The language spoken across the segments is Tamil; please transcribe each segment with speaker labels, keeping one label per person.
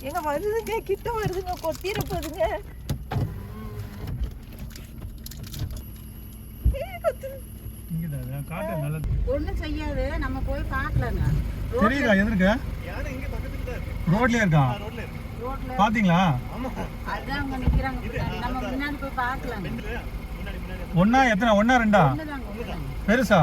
Speaker 1: எங்க வருதுங்க, கிட்ட வருதுங்க, கொத்திர போகுதுங்க. ஒண்ணும் செய்யாது, நம்ம போய் பார்க்கலாங்க.
Speaker 2: தெரியுதா எதிர்க்க? ரோட்லயே இருக்கா? பாத்தீங்களா?
Speaker 1: அதான் அங்க நிக்கிறாங்க, நம்ம முன்னாடி போய் பார்க்கலாங்க.
Speaker 2: ஒண்ணா எத்தனை? ஒண்ணா ரெண்டா? பெருசா?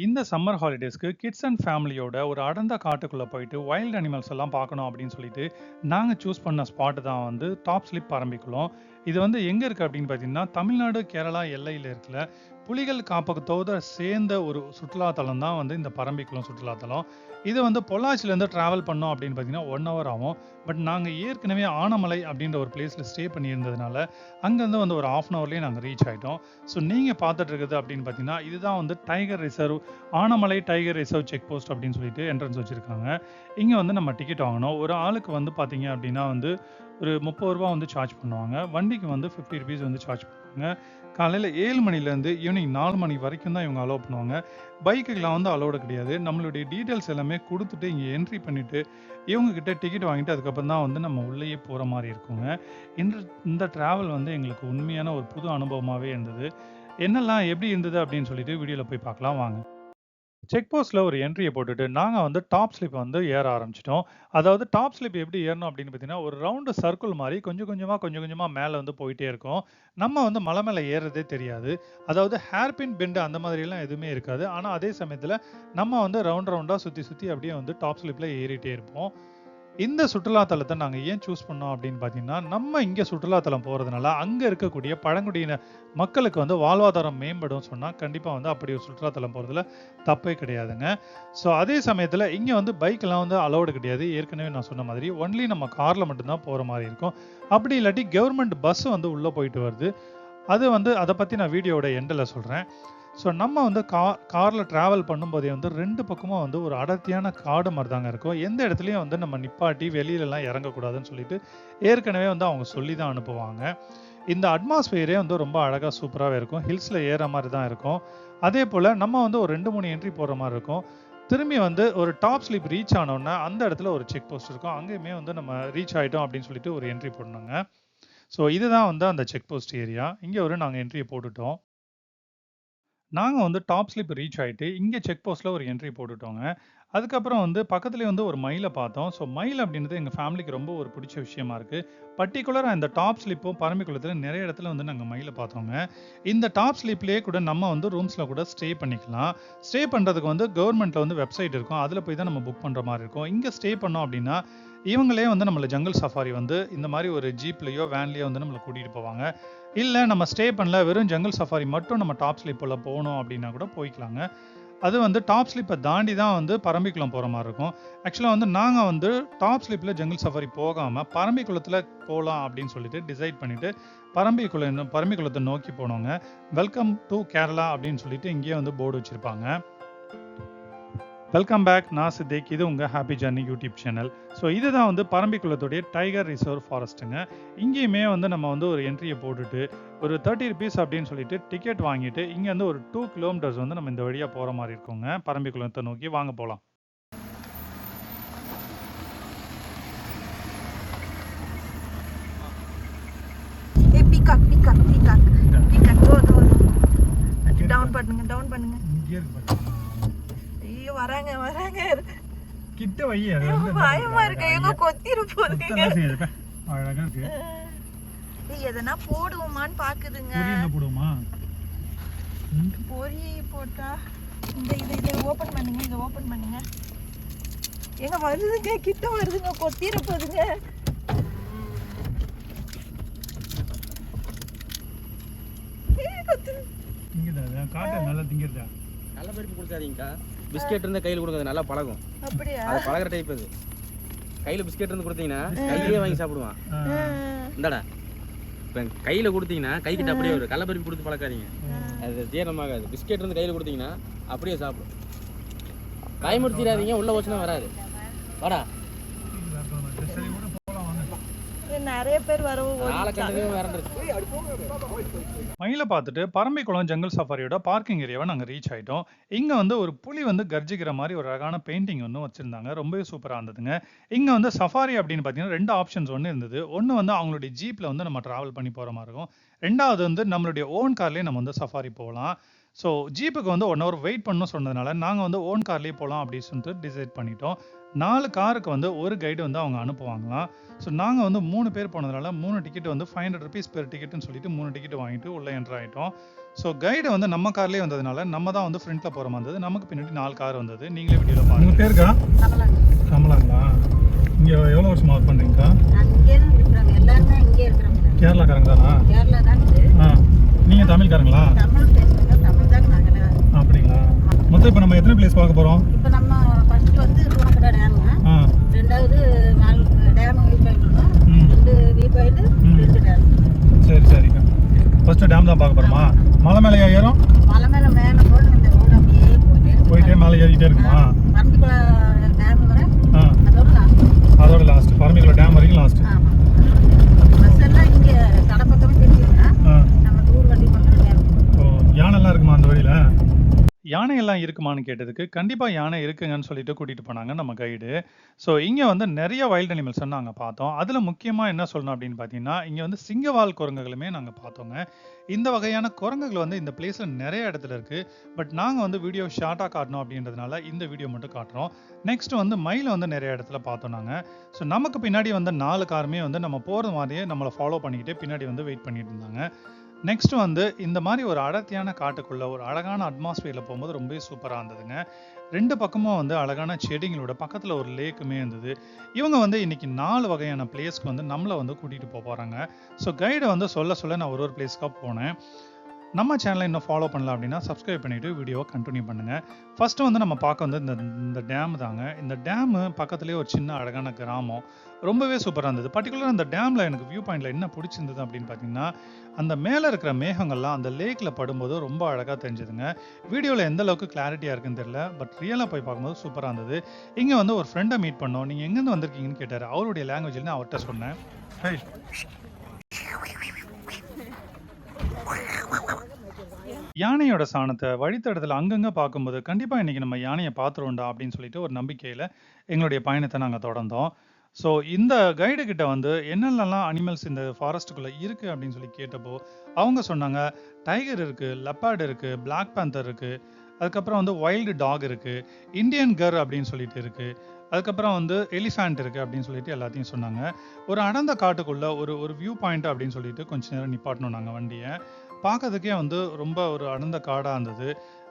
Speaker 2: இந்த சம்மர் ஹாலிடேஸ்க்கு கிட்ஸ் அண்ட் ஃபேமிலியோட ஒரு அடர்ந்த காட்டுக்குள்ளே போயிட்டு வைல்ட் அனிமல்ஸ் எல்லாம் பார்க்கணும் அப்படின்னு சொல்லிட்டு நாங்கள் சூஸ் பண்ண ஸ்பாட்டு தான் வந்து டாப் ஸ்லிப் பரம்பிக்குளம். இது வந்து எங்கே இருக்குது அப்படின்னு பார்த்தீங்கன்னா, தமிழ்நாடு கேரளா எல்லையில் இருக்கிற புலிகள் காப்பகத்தோடு சேர்ந்த ஒரு சுற்றுலாத்தலம் தான் வந்து இந்த பரம்பிக்குளம் சுற்றுலாத்தலம். இது வந்து பொள்ளாச்சிலேருந்து ட்ராவல் பண்ணோம் அப்படின்னு பார்த்தீங்கன்னா 1 hour ஆகும். பட் நாங்கள் ஏற்கனவே ஆனமலை அப்படின்ற ஒரு பிளேஸில் ஸ்டே பண்ணியிருந்ததுனால அங்கேருந்து வந்து ஒரு 1/2 hourலேயே நாங்கள் ரீச் ஆகிட்டோம். ஸோ நீங்கள் பார்த்துட்டு இருக்குது அப்படின்னு பார்த்தீங்கன்னா, இதுதான் வந்து tiger reserve, Anamalai tiger reserve check post அப்படின்னு சொல்லிட்டு என்ட்ரன்ஸ் வச்சுருக்காங்க. இங்கே வந்து நம்ம டிக்கெட் வாங்கணும். ஒரு ஆளுக்கு வந்து பார்த்தீங்க அப்படின்னா வந்து ஒரு 30 ரூபா வந்து சார்ஜ் பண்ணுவாங்க. வண்டிக்கு வந்து 50 rupees வந்து சார்ஜ் பண்ணுவாங்க. காலையில் 7 மணிலேருந்து ஈவினிங் 4 மணி வரைக்கும் தான் இவங்க அலோவ் பண்ணுவாங்க. பைக்குக்கெலாம் வந்து அலோடு கிடையாது. நம்மளுடைய டீட்டெயில்ஸ் எல்லாமே கொடுத்துட்டு இங்கே என்ட்ரி பண்ணிவிட்டு இவங்கக்கிட்ட டிக்கெட் வாங்கிட்டு அதுக்கப்புறம் தான் வந்து நம்ம உள்ளேயே போகிற மாதிரி இருக்குங்க. இந்த ட்ராவல் வந்து எங்களுக்கு உண்மையான ஒரு புது அனுபவமாகவே இருந்தது. என்னெல்லாம் எப்படி இருந்தது அப்படின்னு சொல்லிட்டு வீடியோவில் போய் பார்க்கலாம் வாங்க. செக் போஸ்ட்டில் ஒரு என்ட்ரியை போட்டுட்டு நாங்கள் வந்து டாப் ஸ்லிப் வந்து ஏற ஆரம்பிச்சிட்டோம். அதாவது டாப் ஸ்லிப் எப்படி ஏறணும் அப்படின்னு பார்த்தீங்கன்னா, ஒரு ரவுண்டு சர்க்கிள் மாதிரி கொஞ்சம் கொஞ்சமாக மேலே வந்து போயிட்டே இருக்கும். நம்ம வந்து மலை மேலே ஏறுறதே தெரியாது. அதாவது ஹேர்பின் பெண்டு அந்த மாதிரிலாம் எதுவுமே இருக்காது. ஆனால் அதே சமயத்தில் நம்ம வந்து ரவுண்டாக சுற்றி அப்படியே வந்து டாப் ஸ்லிப்பில் ஏறிட்டே இருப்போம். இந்த சுற்றுலாத்தலத்தை நாங்கள் ஏன் சூஸ் பண்ணோம் அப்படின்னு பார்த்தீங்கன்னா, நம்ம இங்கே சுற்றுலாத்தலம் போகிறதுனால அங்கே இருக்கக்கூடிய பழங்குடியின மக்களுக்கு வந்து வாழ்வாதாரம் மேம்படும் சொன்னால் கண்டிப்பாக வந்து அப்படி ஒரு சுற்றுலாத்தலம் போகிறதுல தப்பே கிடையாதுங்க. ஸோ அதே சமயத்தில் இங்கே வந்து பைக்கெல்லாம் வந்து அலோடு கிடையாது. ஏற்கனவே நான் சொன்ன மாதிரி ஒன்லி நம்ம காரில் மட்டும்தான் போகிற மாதிரி இருக்கும். அப்படி இல்லாட்டி கவர்மெண்ட் பஸ் வந்து உள்ளே போயிட்டு வருது. அது வந்து அதை பற்றி நான் வீடியோட எண்டில் சொல்கிறேன். ஸோ நம்ம வந்து காரில் ட்ராவல் பண்ணும்போதே வந்து 2 பக்கமும் வந்து ஒரு அடர்த்தியான காடு மாதிரி தாங்க இருக்கும். எந்த இடத்துலையும் வந்து நம்ம நிப்பாட்டி வெளியிலலாம் இறங்கக்கூடாதுன்னு சொல்லிட்டு ஏற்கனவே வந்து அவங்க சொல்லி தான் அனுப்புவாங்க. இந்த அட்மாஸ்பியரே வந்து ரொம்ப அழகாக சூப்பராகவே இருக்கும். ஹில்ஸில் ஏற மாதிரி தான் இருக்கும். அதே போல் நம்ம வந்து ஒரு 2-3 என்ட்ரி போகிற மாதிரி இருக்கும். திரும்பி வந்து ஒரு டாப் ஸ்லிப் ரீச் ஆனோன்னா அந்த இடத்துல ஒரு செக் போஸ்ட் இருக்கும். அங்கேயுமே வந்து நம்ம ரீச் ஆகிட்டோம் அப்படின்னு சொல்லிட்டு ஒரு என்ட்ரி போடணுங்க. ஸோ இதுதான் வந்து அந்த செக் போஸ்ட் ஏரியா. இங்கே நாங்கள் என்ட்ரியை போட்டுட்டோம். நாங்கள் வந்து டாப் ஸ்லிப் ரீச் ஆகிட்டு இங்கே செக் போஸ்ட்டில் ஒரு என்ட்ரி போட்டுட்டோங்க. அதுக்கப்புறம் வந்து பக்கத்துலேயே வந்து ஒரு மயிலை பார்த்தோம். ஸோ மயில் அப்படின்றது எங்கள் ஃபேமிலிக்கு ரொம்ப ஒரு பிடிச்ச விஷயமா இருக்குது. பர்டிகுலராக இந்த டாப் ஸ்லிப்பும் பரம்பிக்குளத்தில் நிறைய இடத்துல வந்து நாங்கள் மயிலை பார்த்தோங்க. இந்த டாப் ஸ்லிப்லேயே கூட நம்ம வந்து ரூம்ஸில் கூட ஸ்டே பண்ணிக்கலாம். ஸ்டே பண்ணுறதுக்கு வந்து கவர்மெண்ட்டில் வந்து வெப்சைட் இருக்கும். அதில் போய் தான் நம்ம புக் பண்ணுற மாதிரி இருக்கும். இங்கே ஸ்டே பண்ணோம் அப்படின்னா இவங்களே வந்து நம்மளை ஜங்கல் சஃபாரி வந்து இந்த மாதிரி ஒரு ஜீப்லேயோ வேன்லேயோ வந்து நம்மளை கூட்டிகிட்டு போவாங்க. இல்லை நம்ம ஸ்டே பண்ணல, வெறும் ஜங்கல் சஃபாரி மட்டும் நம்ம டாப் ஸ்லிப்பில் போகணும் அப்படின்னா கூட போய்க்கலாங்க. அது வந்து டாப் ஸ்லிப்பை தாண்டி தான் வந்து பரம்பிக்குளம் போகிற மாதிரி இருக்கும். ஆக்சுவலாக வந்து நாங்கள் வந்து டாப் ஸ்லிப்பில் ஜங்கல் சஃபாரி போகாமல் பரம்பிக்குளத்தில் போகலாம் அப்படின்னு சொல்லிட்டு டிசைட் பண்ணிவிட்டு பரம்பிக்குளத்தை நோக்கி போனோங்க. வெல்கம் டு கேரளா அப்படின்னு சொல்லிட்டு இங்கேயே வந்து போர்டு வச்சுருப்பாங்க. வெல்கம் பேக், நான் சித்திக். இது உங்கள் happy journey YouTube channel. So இதுதான் வந்து பரம்பிக்குளத்துடைய டைகர் ரிசர்வ் ஃபாரஸ்ட்டுங்க. இங்கேயுமே வந்து நம்ம வந்து ஒரு என்ட்ரியை போட்டுட்டு ஒரு 30 rupees அப்படின்னு சொல்லிட்டு டிக்கெட் வாங்கிட்டு இங்கேருந்து ஒரு 2 kilometers வந்து நம்ம இந்த வழியாக போகிற மாதிரி இருக்குங்க. பரம்பிக்குளத்தை நோக்கி வாங்க போகலாம்.
Speaker 1: டவுன் பண்ணுங்க. வராங்க
Speaker 2: கிட்ட வை.
Speaker 1: பயமா இருக்கு, எங்க கொத்திர போகுதுங்க.
Speaker 2: அழகா இருக்கு.
Speaker 1: எதனா போடுவோமான்னு பாக்குதுங்க.
Speaker 2: போடுவோமா?
Speaker 1: பொரி போட்டா இதை ஓபன் பண்ணுங்க. இதை ஓபன் பண்ணுங்க. எங்க வருதுங்க, கிட்ட வருதுங்க, கொத்திர போகுதுங்க.
Speaker 2: காட்டு நல்லா திங்கிறதா?
Speaker 3: நல்ல பருப்பு கொடுக்காதீங்கக்கா. பிஸ்கெட் இருந்தால் கையில் கொடுங்க, நல்லா பழகும்.
Speaker 1: அப்படியா?
Speaker 3: அது பழகிற டைப். அது கையில் பிஸ்கெட் இருந்து கொடுத்தீங்கன்னா கையிலே வாங்கி சாப்பிடுவான். இந்தாடா இப்போ கையில் கொடுத்தீங்கன்னா கைக்கிட்ட அப்படியே வரும். கடலப்பருப்பு கொடுத்து பழக்காதீங்க, அது ஜீரணமாகாது. பிஸ்கெட் இருந்து கையில் கொடுத்தீங்கன்னா அப்படியே சாப்பிடும். பயமுறுத்திடாதீங்க, உள்ள வச்சுனா வராது. வாடா,
Speaker 1: நிறைய பேர் வரவும்
Speaker 3: நாளை கண்டதையும் வரந்துருக்கு.
Speaker 2: மயிலை பார்த்துட்டு பரம்பிக்குளம் ஜங்கல் சஃபாரியோட பார்க்கிங் ஏரியாவை நாங்கள் ரீச் ஆகிட்டோம். இங்கே வந்து ஒரு புலி வந்து கர்ஜிக்கிற மாதிரி ஒரு அழகான பெயிண்டிங் ஒன்று வச்சுருந்தாங்க. ரொம்பவே சூப்பராக இருந்ததுங்க. இங்கே வந்து சஃபாரி அப்படின்னு பார்த்தீங்கன்னா 2 ஆப்ஷன்ஸ் ஒன்று இருந்தது. ஒன்று வந்து அவங்களுடைய ஜீப்பில் வந்து நம்ம ட்ராவல் பண்ணி போகிற மாதிரி இருக்கும். 2வது வந்து நம்மளுடைய ஓன் கார்லேயே நம்ம வந்து சஃபாரி போகலாம். ஸோ ஜீப்புக்கு வந்து 1 ஹவர் வெயிட் பண்ணணும் சொன்னதுனால நாங்கள் வந்து ஓன் கார்லேயே போகலாம் அப்படின்னு சொல்லிட்டு டிசைட் பண்ணிட்டோம். 4 காருக்கு வந்து ஒரு கைடு வந்து அவங்க அனுப்புவாங்களாம். ஸோ நாங்கள் வந்து 3 பேர் போனதுனால 3 டிக்கெட் வந்து 500 ருபீஸ் பெர் டிக்கெட்னு சொல்லிட்டு 3 டிக்கெட் வாங்கிட்டு உள்ளே என்ட்ரு ஆகிட்டோம். ஸோ கைடு வந்து நம்ம கார்லேயே வந்ததுனால நம்ம தான் வந்து ஃப்ரண்ட்டில் போகிற மாதிரி இருந்தது. நமக்கு பின்னாடி 4 கார் வந்தது. நீங்களே வீடியோவில் பாருங்க.
Speaker 4: உங்கள் பேருக்கா? கமலாங்களா? இங்கே எவ்வளோ வருஷமா ஒர்க் பண்ணுறீங்கக்கா? கேரளாக்காரங்க தானா? நீங்கள் தமிழ்காரங்களா? அப்படிங்களா? மொத்தம் இப்போ நம்ம எத்தனை பிளேஸ் பார்க்க போகிறோம்?
Speaker 5: இப்போ நம்ம ஃபர்ஸ்ட் வந்து சூனக்கடை டேம், ரெண்டாவது dam view point, 2 view point, 2 dam.
Speaker 4: சரி சரிக்கா. ஃபர்ஸ்ட் டேம் தான் பார்க்க போகிறோமா? மலை மேலே ஏறும்?
Speaker 5: மலை மேலே போட்டு இந்த ரோடு அப்படியே
Speaker 4: போயிட்டே மேலே ஏறிக்கிட்டே இருக்குமா?
Speaker 5: பரம்பிக்குளம் டேம் வர
Speaker 4: அதோட லாஸ்ட் பரம்பிக்குளம் டேம் வரைக்கும் லாஸ்ட்.
Speaker 5: ஆமாம். பஸ் எல்லாம் இங்கே கடை பக்கமே தெரியுங்க. நம்ம டூர் வண்டி பண்ணுறோம்.
Speaker 4: ஓ, யானைலாம் இருக்குமா அந்த வழியில்?
Speaker 2: யானை எல்லாம் இருக்குமான்னு கேட்டதுக்கு கண்டிப்பாக யானை இருக்குங்கன்னு சொல்லிட்டு கூட்டிகிட்டு போனாங்க நம்ம கைடு. ஸோ இங்கே வந்து நிறைய வைல்ட் அனிமல்ஸ் நாங்கள் பார்த்தோம். அதில் முக்கியமாக என்ன சொல்லணும் அப்படின்னு பார்த்தீங்கன்னா இங்கே வந்து சிங்கவால் குரங்குகளுமே நாங்கள் பார்த்தோங்க. இந்த வகையான குரங்குகள் வந்து இந்த பிளேஸில் நிறைய இடத்துல இருக்குது. பட் நாங்கள் வந்து வீடியோ ஷார்ட்டாக காட்டணும் அப்படின்றதுனால இந்த வீடியோ மட்டும் காட்டுறோம். நெக்ஸ்ட் வந்து மயிலை வந்து நிறைய இடத்துல பார்த்தோம் நாங்கள். ஸோ நமக்கு பின்னாடி வந்து 4 காருமே வந்து நம்ம போகிறது மாதிரியே நம்மளை ஃபாலோ பண்ணிக்கிட்டே பின்னாடி வந்து வெயிட் பண்ணிட்டு இருந்தாங்க. நெக்ஸ்ட் வந்து இந்த மாதிரி ஒரு அடர்த்தியான காட்டுக்குள்ள ஒரு அழகான அட்மாஸ்பியரில் போகும்போது ரொம்பவே சூப்பராக இருந்ததுங்க. 2 பக்கமும் வந்து அழகான செடிங்களோட பக்கத்தில் ஒரு லேக்குமே இருந்தது. இவங்க வந்து இன்னைக்கு 4 வகையான பிளேஸ்க்கு வந்து நம்மளை வந்து கூட்டிகிட்டு போகிறாங்க. ஸோ கைடை வந்து சொல்ல நான் ஒரு பிளேஸ்க்காக போனேன். நம்ம சேனலை இன்னும் ஃபாலோ பண்ணல அப்படின்னா சப்ஸ்கிரைப் பண்ணிவிட்டு வீடியோவை கண்டினியூ பண்ணுங்கள். ஃபஸ்ட்டு வந்து நம்ம பார்க்க வந்து இந்த டேம் தாங்க. இந்த டேமு பக்கத்துலேயே ஒரு சின்ன அழகான கிராமம் ரொம்பவே சூப்பராக இருந்தது. பர்டிகுலராக அந்த டேமில் எனக்கு வியூ பாயிண்டில் என்ன பிடிச்சிருந்தது அப்படின்னு பார்த்தீங்கன்னா அந்த மேலே இருக்கிற மேகங்கள்லாம் அந்த லேக்கில் படும்போது ரொம்ப அழகாக தெரிஞ்சுதுங்க. வீடியோவில் எந்த அளவுக்கு கிளாரிட்டியாக இருக்குன்னு தெரியல, பட் ரியலாக போய் பார்க்கும்போது சூப்பராக இருந்தது. இங்கே வந்து ஒரு ஃப்ரெண்டை மீட் பண்ணோம். நீங்கள் எங்கேருந்து வந்திருக்கீங்கன்னு கேட்டார். அவருடைய லாங்குவேஜில் நான் அவர்கிட்ட சொன்னேன். யானையோட சாணத்தை வழித்தடத்தில் அங்கங்கே பார்க்கும்போது கண்டிப்பாக இன்றைக்கி நம்ம யானையை பார்த்துருவோண்டா அப்படின்னு சொல்லிட்டு ஒரு நம்பிக்கையில் எங்களுடைய பயணத்தை நாங்கள் தொடர்ந்தோம். ஸோ இந்த கைடு கிட்ட வந்து என்னென்னலாம் அனிமல்ஸ் இந்த ஃபாரஸ்ட்டுக்குள்ளே இருக்குது அப்படின்னு சொல்லி கேட்டப்போ அவங்க சொன்னாங்க டைகர் இருக்குது, லெப்பார்டு இருக்குது, பிளாக் பேந்தர் இருக்குது, அதுக்கப்புறம் வந்து வைல்டு டாக் இருக்குது, இந்தியன் கர் அப்படின்னு சொல்லிட்டு இருக்குது, அதுக்கப்புறம் வந்து எலிஃபேண்ட் இருக்குது அப்படின்னு சொல்லிட்டு எல்லாத்தையும் சொன்னாங்க. ஒரு அடர்ந்த காட்டுக்குள்ளே ஒரு வியூ பாயிண்ட் அப்படின்னு சொல்லிட்டு கொஞ்சம் நேரம் நிப்பாட்டணும் நாங்கள் வண்டியை. பார்க்கறதுக்கே வந்து ரொம்ப ஒரு அடர்ந்த காடாக இருந்தது.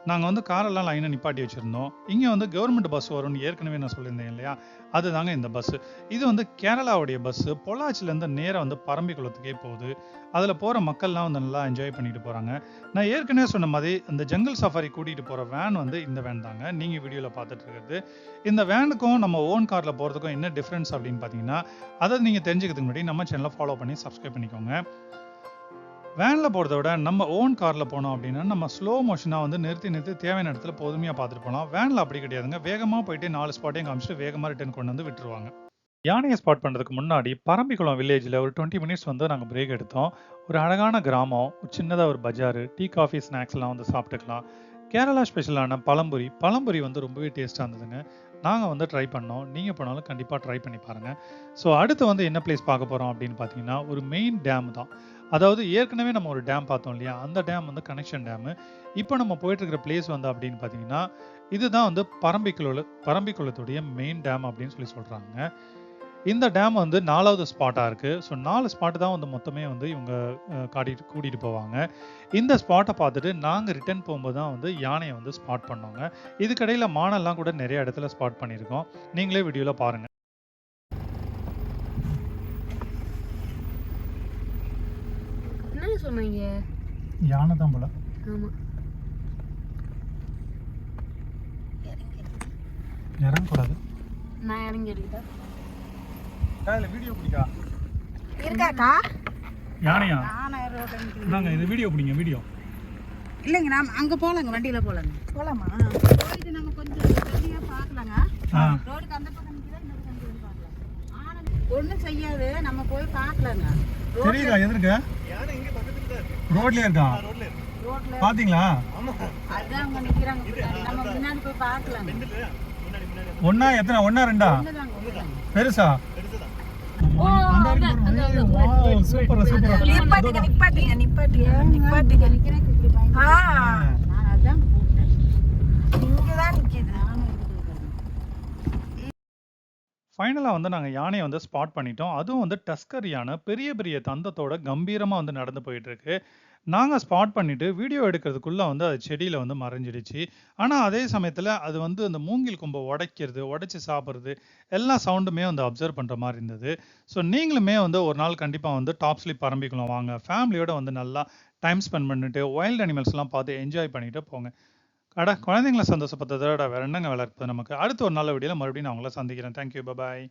Speaker 2: நாங்கள் வந்து காரெல்லாம் லைனாக நிப்பாட்டி வச்சுருந்தோம். இங்கே வந்து கவர்மெண்ட் பஸ் வரும்னு ஏற்கனவே நான் சொல்லியிருந்தேன் இல்லையா, அதுதாங்க இந்த பஸ்ஸு. இது வந்து கேரளாவுடைய பஸ்ஸு. பொள்ளாச்சிலேருந்து நேராக வந்து பரம்பிக்குளத்துக்கே போகுது. அதில் போகிற மக்கள்லாம் வந்து நல்லா என்ஜாய் பண்ணிட்டு போகிறாங்க. நான் ஏற்கனவே சொன்ன மாதிரி இந்த ஜங்கல் சஃபாரி கூட்டிகிட்டு போகிற வேன் வந்து இந்த வேன் தாங்க நீங்கள் வீடியோவில் பார்த்துட்டு இருக்கிறது. இந்த வேனுக்கும் நம்ம ஓன் காரில் போகிறதுக்கும் என்ன டிஃப்ரென்ஸ் அப்படின்னு பார்த்தீங்கன்னா அதை நீங்கள் தெரிஞ்சுக்கிறதுக்கு முன்னாடி நம்ம சேனலை ஃபாலோ பண்ணி சப்ஸ்கிரைப் பண்ணிக்கோங்க. வேனில் போகிறத விட நம்ம ஓன் காரில் போனோம் அப்படின்னா நம்ம ஸ்லோ மோஷனாக வந்து நிறுத்தி தேவையான இடத்துல பொறுமையாக பார்த்துட்டு போகலாம். வேனில் அப்படி கிடையாதுங்க. வேகமாக போயிட்டு 4 ஸ்பாட்டையும் காமிச்சிட்டு வேகமாக ரிட்டர்ன் கொண்டு வந்து விட்டுருவாங்க. யானையை ஸ்பாட் பண்ணுறதுக்கு முன்னாடி பரம்பிக்குளம் வில்லேஜில் ஒரு 20 மினிட்ஸ் வந்து நாங்கள் பிரேக் எடுத்தோம். ஒரு அழகான கிராமம், ஒரு சின்னதாக ஒரு பஜாரு, டீ காஃபி ஸ்நாக்ஸ்லாம் வந்து சாப்பிட்டுக்கலாம். கேரளா ஸ்பெஷலான பழம்புரி வந்து ரொம்பவே டேஸ்ட்டாக இருந்ததுங்க. நாங்கள் வந்து ட்ரை பண்ணோம். நீங்கள் போனாலும் கண்டிப்பாக ட்ரை பண்ணி பாருங்கள். ஸோ அடுத்து வந்து என்ன பிளேஸ் பார்க்க போகிறோம் அப்படின்னு பார்த்தீங்கன்னா ஒரு மெயின் டேம் தான். அதாவது ஏற்கனவே நம்ம ஒரு டேம் பார்த்தோம் இல்லையா, அந்த டேம் வந்து கனெக்ஷன் டேமு. இப்போ நம்ம போயிட்டுருக்கிற பிளேஸ் வந்து அப்படின்னு பார்த்தீங்கன்னா இதுதான் வந்து பரம்பிக்குளத்துடைய மெயின் டேம் அப்படின்னு சொல்கிறாங்க. இந்த டேம் வந்து 4வது ஸ்பாட்டாக இருக்குது. ஸோ 4 ஸ்பாட்டு தான் வந்து மொத்தமே வந்து இவங்க கூட்டிகிட்டு போவாங்க. இந்த ஸ்பாட்டை பார்த்துட்டு நாங்கள் ரிட்டர்ன் போகும்போது தான் வந்து யானையை வந்து ஸ்பாட் பண்ணோங்க. இதுக்கடையில் மானெல்லாம் கூட நிறைய இடத்துல ஸ்பாட் பண்ணியிருக்கோம். நீங்களே வீடியோவில் பாருங்கள்.
Speaker 5: சொன்னீங்க
Speaker 4: யானை தான் போல.
Speaker 5: ஆமா,
Speaker 4: இறங்கக்கூடாது.
Speaker 5: நான் இறங்கி எடுக்கிட்டேன்.
Speaker 4: வீடியோ பிடிக்கா
Speaker 5: இருக்காக்கா
Speaker 4: யானையா?
Speaker 5: நானே ரோடு
Speaker 4: நாங்கள் இது வீடியோ பிடிங்க. வீடியோ
Speaker 5: இல்லைங்க, நாம் அங்கே போகலாங்க, வண்டியில் போகலாமா? போயிட்டு நம்ம கொஞ்சம் வெளியே பார்க்கலாங்க. ரோடுக்கு அந்த பக்கம் நிற்கிறேன், இந்த பக்கம் நிற்கிறது பார்க்கலாம். ஆனால் ஒன்றும் செய்யாது, நம்ம போய் பார்க்கலாங்க.
Speaker 4: தெரியுதா எதிர்க்க? ரோட்லயே இருக்கான்
Speaker 5: ரோட்ல
Speaker 4: பாத்தீங்களா?
Speaker 5: அதான் அவங்க நிக்கிறாங்க பின்னாடி. நம்ம முன்னாடி போய் பார்க்கலாம்.
Speaker 4: ஒண்ணா எத்தனை? ஒண்ணா ரெண்டா?
Speaker 5: ஒண்ணுதாங்க.
Speaker 4: பெருசா?
Speaker 5: ஓ,
Speaker 4: வாவ், சூப்பர் சூப்பர்.
Speaker 1: நிப்பாட்டுங்க நிப்பாட்டுங்க நிப்பாட்டுங்க நிப்பாட்டுங்க
Speaker 5: நிக்கிறேன் இப்படி பயந்து.
Speaker 1: ஆ
Speaker 5: நான் அதான் கூப்பிட்டேன்.
Speaker 1: இங்கதான் நிக்குது.
Speaker 5: நானும் இதுக்கு போறேன்.
Speaker 2: ஃபைனலாக வந்து நாங்கள் யானையை வந்து ஸ்பாட் பண்ணிட்டோம். அதுவும் வந்து டஸ்கர் யானை பெரிய பெரிய தந்தத்தோட கம்பீரமாக வந்து நடந்து போயிட்டு இருக்கு. நாங்கள் ஸ்பாட் பண்ணிட்டு வீடியோ எடுக்கிறதுக்குள்ளே வந்து அது செடியில் வந்து மறைஞ்சிடுச்சு. ஆனால் அதே சமயத்தில் அது வந்து அந்த மூங்கில் கொம்பை உடைக்கிறது, உடைச்சி சாப்பிட்றது எல்லா சவுண்டுமே வந்து அப்சர்வ் பண்ணுற மாதிரி இருந்தது. ஸோ நீங்களுமே வந்து ஒரு நாள் கண்டிப்பாக வந்து டாப் ஸ்லிப் பரம்பிக்கலாம் வாங்க. ஃபேமிலியோட வந்து நல்லா டைம் ஸ்பெண்ட் பண்ணிட்டு வைல்ட் அனிமல்ஸ்லாம் பார்த்து என்ஜாய் பண்ணிட்டு போங்க. குழந்தைங்களை சந்தோஷப்படுறத விட வேற என்னங்க வளர்ப்பது நமக்கு. அடுத்த ஒரு நல்ல வீடியோவில் மறுபடியும் நான் உங்களை சந்திக்கிறேன். தேங்க்யூ, பாய்.